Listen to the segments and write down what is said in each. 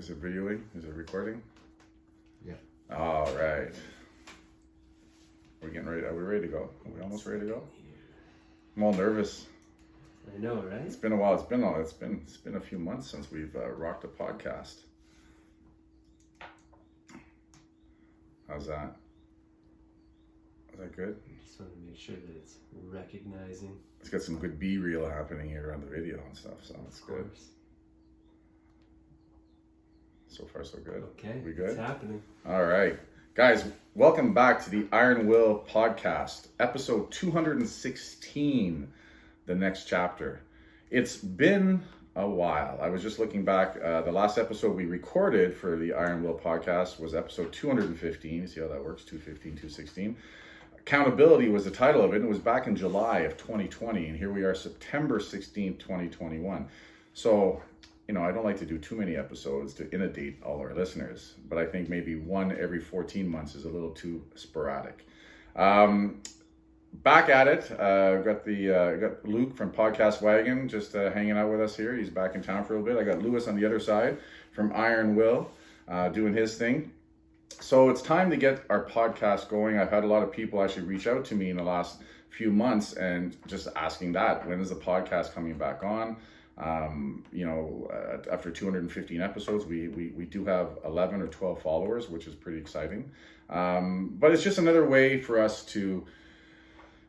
Is it videoing? Is it recording? Yeah. All right. We're getting ready. Are we ready to go? Are we almost ready to go? I'm all nervous. I know, right? It's been a while. It's been a few months since we've rocked a podcast. How's that? Is that good? I just want to make sure that it's recognizing. It's got some good B-reel happening here on the video and stuff, so it's good. Of course. So far, so good. Okay. We good? It's happening. All right. Guys, welcome back to the Iron Will podcast, episode 216, the next chapter. It's been a while. I was just looking back. The last episode we recorded for the Iron Will podcast was episode 215. You see how that works? 215, 216. Accountability was the title of it, and it was back in July of 2020, and here we are, September 16th, 2021. So, I don't like to do too many episodes to inundate all our listeners, but I think maybe one every 14 months is a little too sporadic. Back at it. Got Luke from Podcast Wagon just hanging out with us here. He's back in town for a little bit. I got Lewis on the other side from Iron Will doing his thing. So it's time to get our podcast going. I've had a lot of people actually reach out to me in the last few months and just asking that, when is the podcast coming back on? After 215 episodes, we do have 11 or 12 followers, which is pretty exciting. But it's just another way for us to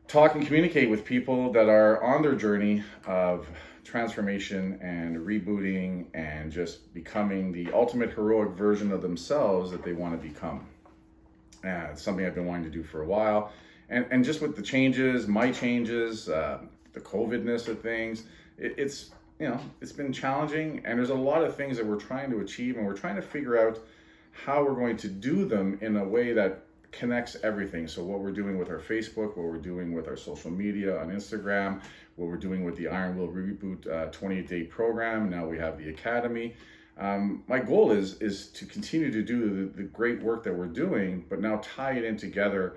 talk and communicate with people that are on their journey of transformation and rebooting and just becoming the ultimate heroic version of themselves that they want to become. It's something I've been wanting to do for a while. And just with the changes, my changes, the COVID-ness of things, it's been challenging, and there's a lot of things that we're trying to achieve, and we're trying to figure out how we're going to do them in a way that connects everything. So what we're doing with our Facebook, what we're doing with our social media on Instagram, what we're doing with the Iron Will Reboot 28-day program. Now we have the Academy. My goal is to continue to do the great work that we're doing, but now tie it in together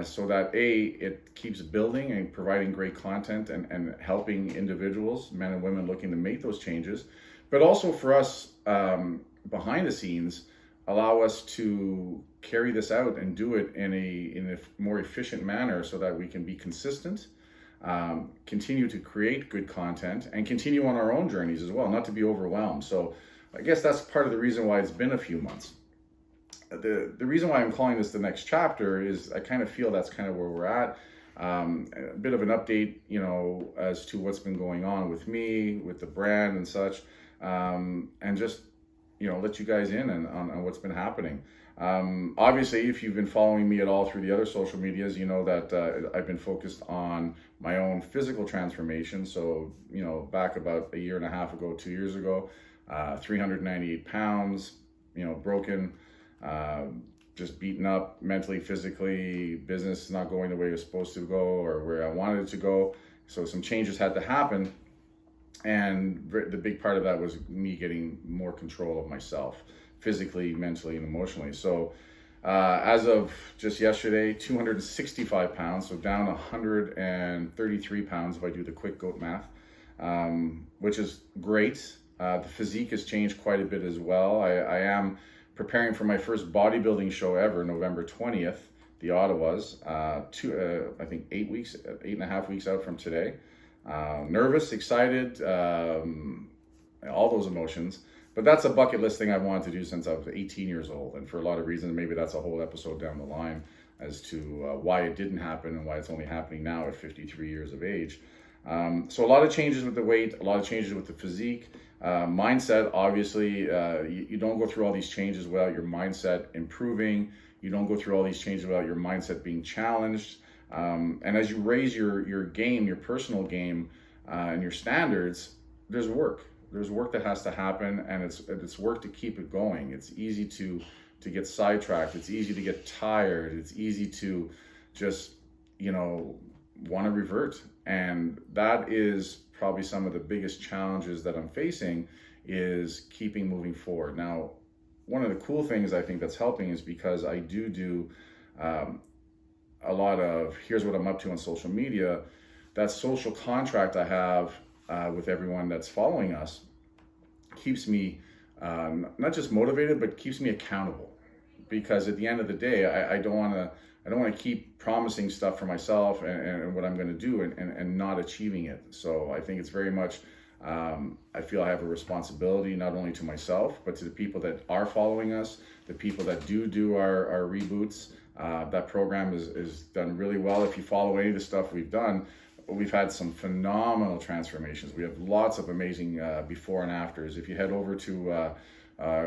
so that it keeps building and providing great content and helping individuals, men and women looking to make those changes, but also for us behind the scenes, allow us to carry this out and do it in a more efficient manner so that we can be consistent, continue to create good content, and continue on our own journeys as well, not to be overwhelmed. So I guess that's part of the reason why it's been a few months. The reason why I'm calling this the next chapter is I kind of feel that's kind of where we're at. A bit of an update, as to what's been going on with me, with the brand and such, and just, let you guys in on what's been happening. Obviously, if you've been following me at all through the other social medias, you know that I've been focused on my own physical transformation. So, back about a year and a half ago, 2 years ago, 398 pounds, broken, just beaten up mentally, physically, business is not going the way it was supposed to go or where I wanted it to go. So some changes had to happen. And the big part of that was me getting more control of myself, physically, mentally, and emotionally. So as of just yesterday, 265 pounds, so down 133 pounds if I do the quick goat math, which is great. The physique has changed quite a bit as well. I am preparing for my first bodybuilding show ever, November 20th, the Ottawas, I think 8.5 weeks out from today. Nervous, excited, all those emotions. But that's a bucket list thing I've wanted to do since I was 18 years old. And for a lot of reasons, maybe that's a whole episode down the line as to why it didn't happen and why it's only happening now at 53 years of age. So a lot of changes with the weight, a lot of changes with the physique. Mindset, obviously, you don't go through all these changes without your mindset improving. You don't go through all these changes without your mindset being challenged. And as you raise your game, your personal game, and your standards, there's work. There's work that has to happen, and it's work to keep it going. It's easy to get sidetracked. It's easy to get tired. It's easy to just, want to revert. And that is probably some of the biggest challenges that I'm facing, is keeping moving forward. Now, one of the cool things I think that's helping is because I do a lot of, here's what I'm up to on social media, that social contract I have with everyone that's following us keeps me not just motivated, but keeps me accountable. Because at the end of the day, I don't want to keep promising stuff for myself and what I'm going to do and not achieving it. So I think it's very much, I feel I have a responsibility not only to myself, but to the people that are following us, the people that do our reboots. That program is done really well. If you follow any of the stuff we've done, we've had some phenomenal transformations. We have lots of amazing before and afters. If you head over to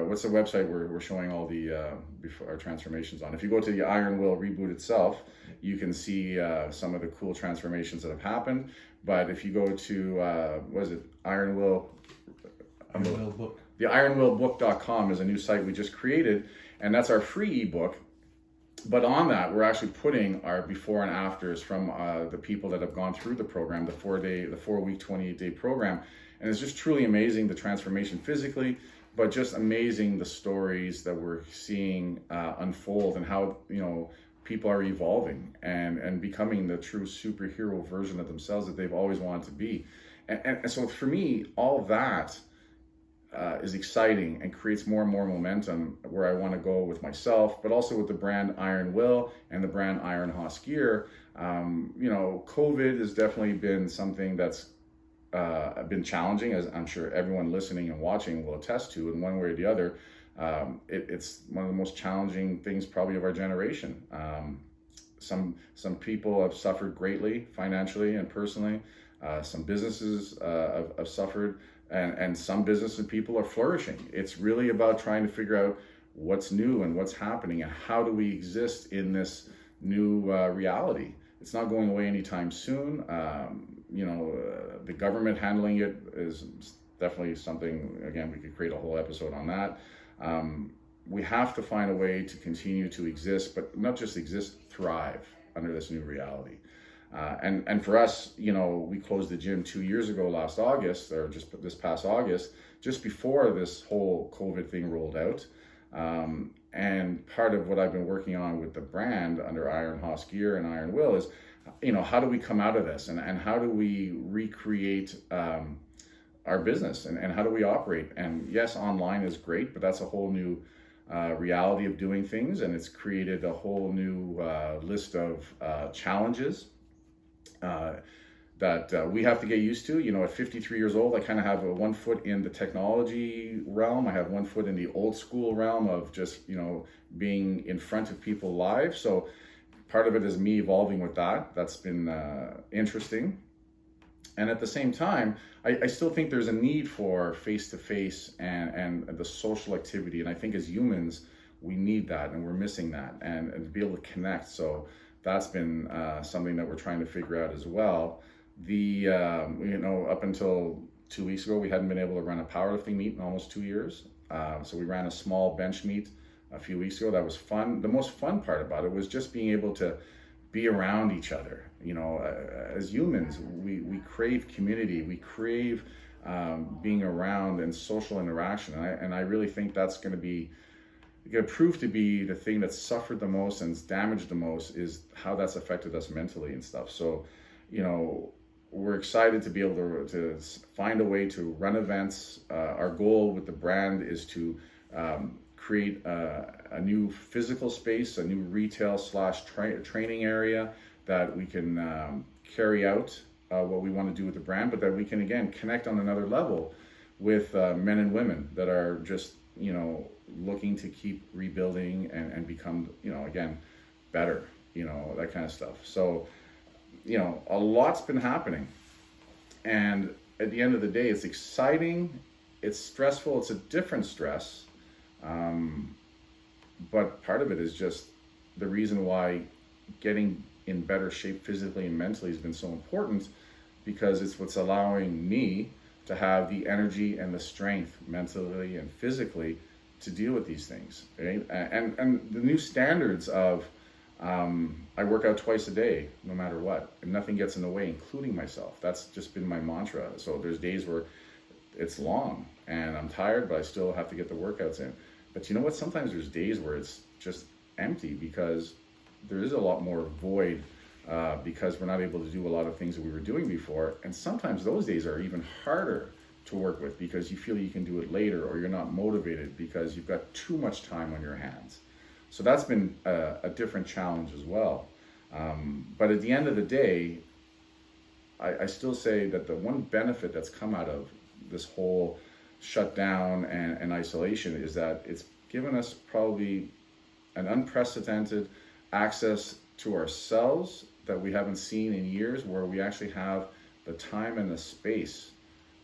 what's the website we're showing all the before our transformations on? If you go to the Iron Will reboot itself, you can see some of the cool transformations that have happened. But if you go to what is it, Iron Will? Iron Will Book. The ironwillbook.com is a new site we just created, and that's our free ebook. But on that, we're actually putting our before and afters from the people that have gone through the program, the 4-week, 28-day program. And it's just truly amazing, the transformation physically, but just amazing the stories that we're seeing unfold and how, people are evolving and becoming the true superhero version of themselves that they've always wanted to be. And so for me, all of that is exciting and creates more and more momentum where I want to go with myself, but also with the brand Iron Will and the brand Iron Hoss Gear. COVID has definitely been something that's been challenging, as I'm sure everyone listening and watching will attest to in one way or the other. It's one of the most challenging things probably of our generation. Some people have suffered greatly financially and personally. Some businesses have suffered. And some business and people are flourishing. It's really about trying to figure out what's new and what's happening and how do we exist in this new reality. It's not going away anytime soon. The government handling it is definitely something, again, we could create a whole episode on that. We have to find a way to continue to exist, but not just exist, thrive under this new reality. And for us, we closed the gym 2 years ago last August, or just this past August, just before this whole COVID thing rolled out. And part of what I've been working on with the brand under Iron Hoss Gear and Iron Will is, how do we come out of this and how do we recreate our business and how do we operate? And yes, online is great, but that's a whole new reality of doing things. And it's created a whole new list of challenges that we have to get used to. At 53 years old, I kind of have one foot in the technology realm. I have one foot in the old school realm of just, being in front of people live. So part of it is me evolving with that. That's been interesting. And at the same time, I still think there's a need for face-to-face and the social activity. And I think as humans, we need that and we're missing that and to be able to connect. So that's been something that we're trying to figure out as well. Up until 2 weeks ago, we hadn't been able to run a powerlifting meet in almost 2 years. So we ran a small bench meet a few weeks ago. That was fun. The most fun part about it was just being able to be around each other. As humans, we crave community. We crave being around and social interaction. And I really think that's going to prove to be the thing that's suffered the most and damaged the most is how that's affected us mentally and stuff. So, we're excited to be able to find a way to run events. Our goal with the brand is to create a new physical space, a new retail / training area that we can carry out what we want to do with the brand, but that we can, again, connect on another level with men and women that are just, looking to keep rebuilding and become, again, better, that kind of stuff. So, a lot's been happening. And at the end of the day, it's exciting, it's stressful, it's a different stress. But part of it is just the reason why getting in better shape physically and mentally has been so important, because it's what's allowing me to have the energy and the strength mentally and physically to deal with these things, right? And the new standards of I work out twice a day, no matter what, and nothing gets in the way, including myself. That's just been my mantra. So there's days where it's long and I'm tired, but I still have to get the workouts in. But you know what? Sometimes there's days where it's just empty because there is a lot more void because we're not able to do a lot of things that we were doing before. And sometimes those days are even harder to work with because you feel you can do it later, or you're not motivated because you've got too much time on your hands. So that's been a different challenge as well. But at the end of the day, I still say that the one benefit that's come out of this whole shutdown and isolation is that it's given us probably an unprecedented access to ourselves that we haven't seen in years, where we actually have the time and the space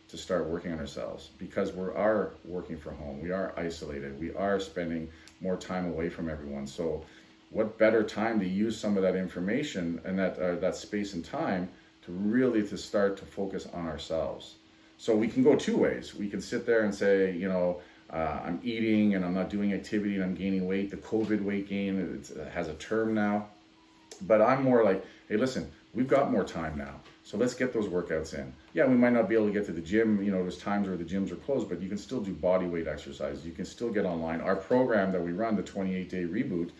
to start working on ourselves, because we are working from home, we are isolated, we are spending more time away from everyone. So what better time to use some of that information and that space and time to really to start to focus on ourselves. So we can go two ways. We can sit there and say, I'm eating and I'm not doing activity and I'm gaining weight. The COVID weight gain, it has a term now. But I'm more like, hey, listen, we've got more time now. So let's get those workouts in. Yeah, we might not be able to get to the gym. There's times where the gyms are closed, but you can still do body weight exercises. You can still get online. Our program that we run, the 28-day reboot,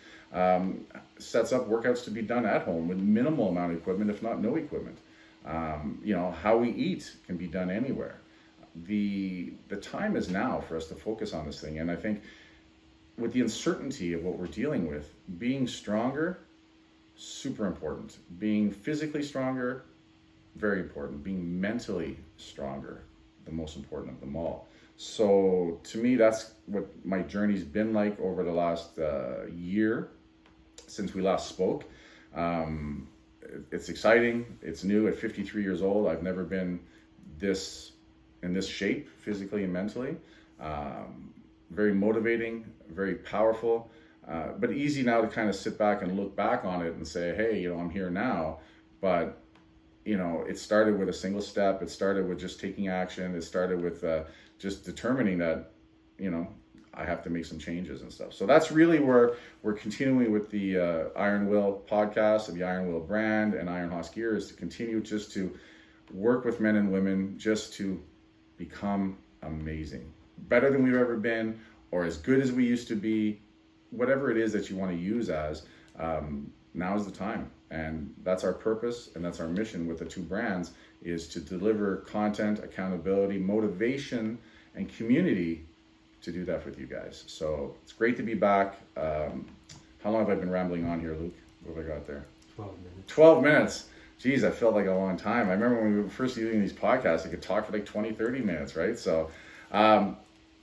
sets up workouts to be done at home with minimal amount of equipment, if not no equipment. How we eat can be done anywhere. The time is now for us to focus on this thing. And I think with the uncertainty of what we're dealing with, being stronger, super important. Being physically stronger, very important. Being mentally stronger, the most important of them all. So to me, that's what my journey's been like over the last year since we last spoke. It's exciting. It's new. At 53 years old, I've never been in this shape, physically and mentally. Very motivating, very powerful, but easy now to kind of sit back and look back on it and say, hey, I'm here now. But, it started with a single step. It started with just taking action. It started with just determining that, I have to make some changes and stuff. So that's really where we're continuing with the Iron Will podcast and the Iron Will brand and Iron Horse Gear, is to continue just to work with men and women just to become amazing, better than we've ever been, or as good as we used to be, whatever it is that you want to use as, now is the time. And that's our purpose, and that's our mission with the two brands, is to deliver content, accountability, motivation, and community to do that with you guys. So it's great to be back. How long have I been rambling on here, Luke? What have I got there? 12 minutes. 12 minutes. Geez, that felt like a long time. I remember when we were first doing these podcasts, I could talk for like 20, 30 minutes, right? So I'm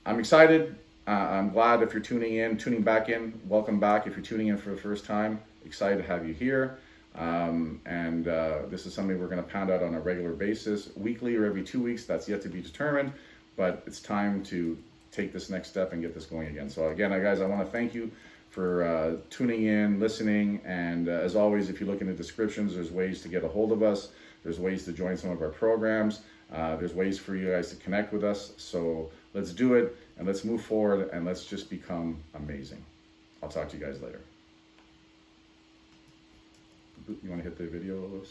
excited. I'm glad if you're tuning back in. Welcome back. If you're tuning in for the first time, excited to have you here. This is something we're going to pound out on a regular basis, weekly or every 2 weeks. That's yet to be determined, but it's time to take this next step and get this going again. So again, guys, I want to thank you for tuning in, listening, and as always, if you look in the descriptions, there's ways to get a hold of us. There's ways to join some of our programs. There's ways for you guys to connect with us. So let's do it, and let's move forward, and let's just become amazing. I'll talk to you guys later. You want to hit the video, Lewis?